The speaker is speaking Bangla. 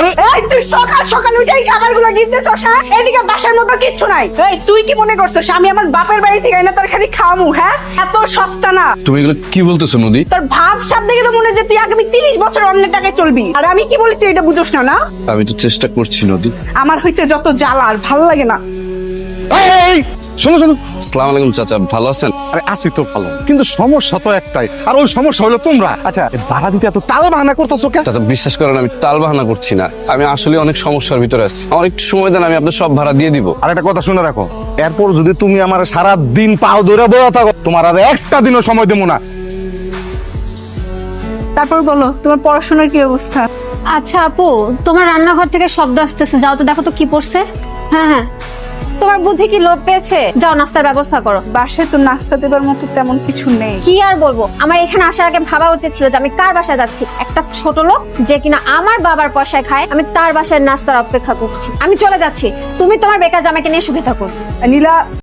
এই তুই সকাল সকাল উঠেই খাবারগুলো গিফটেছস হ্যাঁ? এদিকে বাসার মতো কিচ্ছু নাই। এই তুই কি মনে করছিস আমি আমার বাপের বাড়ি থেকে না তোর খালি খাওয়ামু? হ্যাঁ, এত সস্তা না। তুমি এগুলো কি বলতেছো নদী? তোর ভাব সাব দেখে তো মনে হয় যে তুই আগামী 30 বছর অন্যের টাকায় চলবি। আর আমি কি বলি তুই এটা বুঝোস না? না আমি তো চেষ্টা করছি নদী। আমার হইছে যত জ্বালা, আর ভাল লাগে না। এই শোনো শোনো, আসসালামু আলাইকুম চাচা, ভালো আছেন? আরে আছি তো ভালো, কিন্তু সমস্যা তো একটাই, আর ওই সমস্যা হলো তোমরা। আচ্ছা, এই ভাড়া দিতে এত তাল বাহানা করতেছো কেন? চাচা বিশ্বাস করেন আমি টাল বাহানা করছি না, আমি আসলে অনেক সমস্যার ভিতরে আছি। আমার একটু সময় দেন, আমি আপনার সব ভাড়া দিয়ে দিব। আর একটা কথা শুনে রাখো, এরপর যদি তুমি আমার সারা দিন পাও ধরে বয়ে থাকো, তোমার আর একটা দিনও সময় দেবো না। তারপর বলো তোমার পড়াশোনার কি অবস্থা? আচ্ছা আপু, তোমার রান্নাঘর থেকে শব্দ আসতেছে, যাও তো দেখো তো কি পড়ছে। হ্যাঁ হ্যাঁ, তোমার বুদ্ধি কি লোপ পেয়েছে? যাও নাস্তার ব্যবস্থা করো। বাসায় তো নাস্তা দেবার মতো তেমন কিছু নেই। কি আর বলবো, আমার এখানে আসার আগে ভাবা উচিত ছিল যে আমি কার বাসায় যাচ্ছি। একটা ছোট লোক যে কিনা আমার বাবার পয়সায় খায়, আমি তার বাসায় নাস্তার অপেক্ষা করছি। আমি চলে যাচ্ছি, তুমি তোমার বেকার জামাইকে নিয়ে সুখে থাকো। নীলা